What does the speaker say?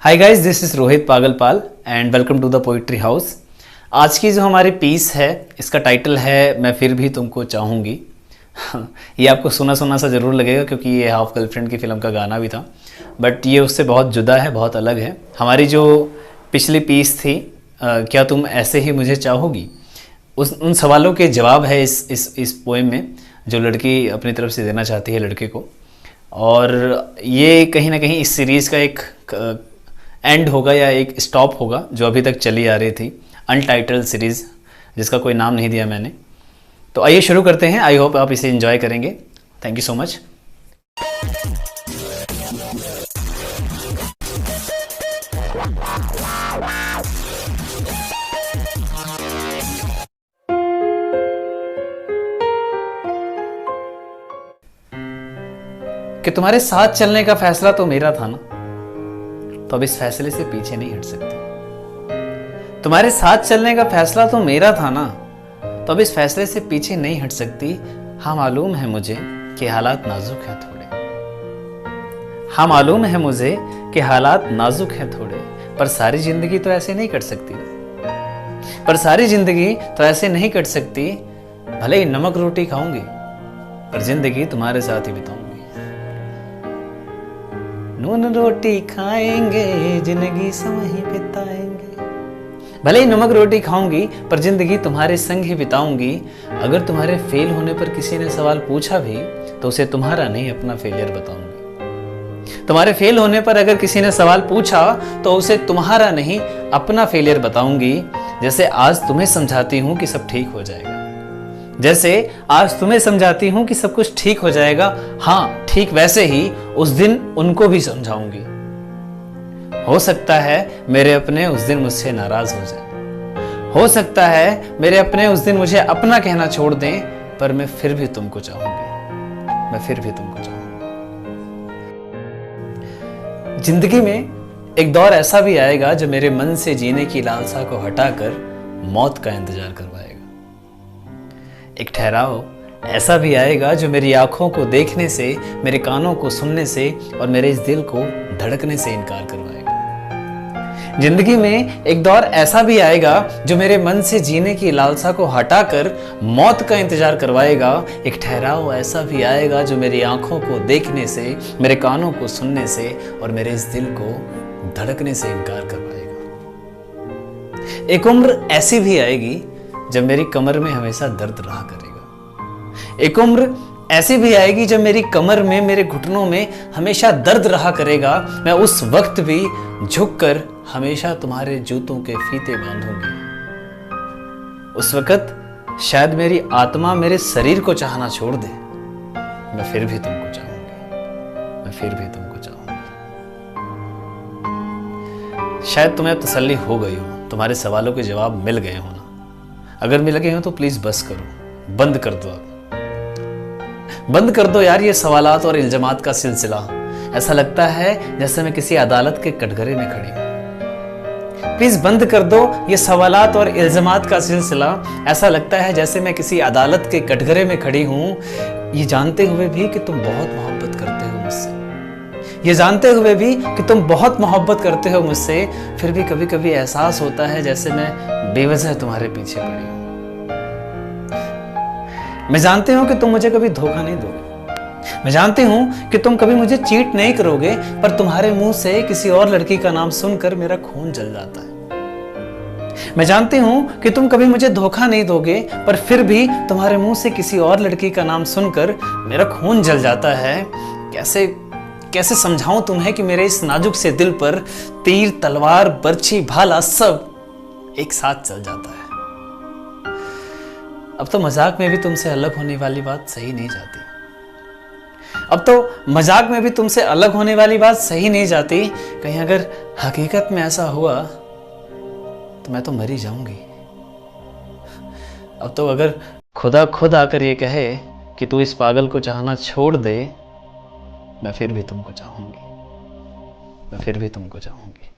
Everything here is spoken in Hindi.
Hi guys, this is Rohit Pagalpal and welcome to the poetry house. आज की जो हमारी पीस है इसका टाइटल है मैं फिर भी तुमको चाहूँगी। ये आपको सुना सुना सा ज़रूर लगेगा क्योंकि ये हाफ गर्लफ्रेंड की फ़िल्म का गाना भी था, बट ये उससे बहुत जुदा है, बहुत अलग है। हमारी जो पिछली पीस थी क्या तुम ऐसे ही मुझे चाहोगी, उन सवालों के जवाब है इस पोएम में जो लड़की अपनी तरफ से देना चाहती है लड़के को। और ये कहीं ना कहीं इस सीरीज़ का एक एंड होगा या एक स्टॉप होगा जो अभी तक चली आ रही थी, अनटाइटल्ड सीरीज़ जिसका कोई नाम नहीं दिया मैंने। तो आइए शुरू करते हैं। आई होप आप इसे एंजॉय करेंगे। Thank you so much. कि तुम्हारे साथ चलने का फैसला तो मेरा था ना, तो अब इस फैसले से पीछे नहीं हट सकती। तुम्हारे साथ चलने का फैसला तो मेरा था ना, तो अब इस फैसले से पीछे नहीं हट सकती। हाँ मालूम है मुझे कि हालात नाजुक हैं थोड़े। हाँ मालूम है मुझे कि हालात नाजुक हैं थोड़े, पर सारी जिंदगी तो ऐसे नहीं कट सकती। पर सारी जिंदगी तो ऐसे नहीं कट सकती। भले ही नमक रोटी खाऊंगी पर जिंदगी तुम्हारे साथ ही बिताऊंगी। नून रोटी खाएंगे जिंदगी संग ही बिताएंगे। भले ही नमक रोटी खाऊंगी पर जिंदगी तुम्हारे संग ही बिताऊंगी। अगर तुम्हारे फेल होने पर किसी ने सवाल पूछा भी तो उसे तुम्हारा नहीं अपना फेलियर बताऊंगी। तुम्हारे फेल होने पर अगर किसी ने सवाल पूछा तो उसे तुम्हारा नहीं अपना फेलियर बताऊंगी। जैसे आज तुम्हें समझाती हूं कि सब ठीक हो जाएगा, जैसे आज तुम्हें समझाती हूं कि सब कुछ ठीक हो जाएगा, हाँ ठीक वैसे ही उस दिन उनको भी समझाऊंगी। हो सकता है मेरे अपने उस दिन मुझसे नाराज हो जाए, हो सकता है मेरे अपने उस दिन मुझे अपना कहना छोड़ दें, पर मैं फिर भी तुमको चाहूंगी, मैं फिर भी तुमको चाहूंगी। जिंदगी में एक दौर ऐसा भी आएगा जो मेरे मन से जीने की लालसा को हटाकर मौत का इंतजार करवाएगा। एक ठहराव ऐसा भी आएगा जो मेरी आंखों को देखने से, मेरे कानों को सुनने से और मेरे इस दिल को धड़कने से इनकार करवाएगा। जिंदगी में एक दौर ऐसा भी आएगा जो मेरे मन से जीने की लालसा को हटाकर मौत का इंतजार करवाएगा। एक ठहराव ऐसा भी आएगा जो मेरी आंखों को देखने से, मेरे कानों को सुनने से और मेरे इस दिल को धड़कने से इनकार करवाएगा। एक उम्र ऐसी भी आएगी जब मेरी कमर में हमेशा दर्द रहा करेगा। एक उम्र ऐसी भी आएगी जब मेरी कमर में, मेरे घुटनों में हमेशा दर्द रहा करेगा। मैं उस वक्त भी झुककर हमेशा तुम्हारे जूतों के फीते बांधूंगी। उस वक्त शायद मेरी आत्मा मेरे शरीर को चाहना छोड़ दे, मैं फिर भी तुमको चाहूंगी, मैं फिर भी तुमको चाहूंगी। शायद तुम्हें तसल्ली हो गई हो, तुम्हारे सवालों के जवाब मिल गए हो ना। अगर मिल गए हो तो प्लीज बस करो, बंद कर दो, बंद कर दो यार ये सवालात और इल्जामात का सिलसिला। ऐसा लगता है जैसे मैं किसी अदालत के कटघरे में खड़ी हूं। प्लीज बंद कर दो ये सवालात और इल्जामात का सिलसिला। ऐसा लगता है जैसे मैं किसी अदालत के कटघरे में खड़ी हूं, ये जानते हुए भी कि तुम बहुत मोहब्बत करते हो मुझसे, ये जानते हुए भी कि तुम बहुत मोहब्बत करते हो मुझसे। फिर भी कभी कभी एहसास होता है जैसे मैं बेवजह तुम्हारे पीछे पड़ी हूं। मैं जानती हूं कि तुम मुझे कभी धोखा नहीं दोगे, मैं जानती हूं कि तुम कभी मुझे चीट नहीं करोगे, पर तुम्हारे मुंह से किसी और लड़की का नाम सुनकर मेरा खून जल जाता है। मैं जानती हूं कि तुम कभी मुझे धोखा नहीं दोगे, पर फिर भी तुम्हारे मुंह से किसी और लड़की का नाम सुनकर मेरा खून जल जाता है। कैसे कैसे समझाऊं तुम्हें कि मेरे इस नाजुक से दिल पर तीर, तलवार, बर्छी, भाला सब एक साथ चल जाता है। अब तो मजाक में भी तुमसे अलग होने वाली बात सही नहीं जाती। अब तो मजाक में भी तुमसे अलग होने वाली बात सही नहीं जाती। कहीं अगर हकीकत में ऐसा हुआ तो मैं तो मर ही जाऊंगी। अब तो अगर खुदा खुद आकर ये कहे कि तू इस पागल को चाहना छोड़ दे, मैं फिर भी तुमको चाहूंगी, मैं फिर भी तुमको चाहूंगी।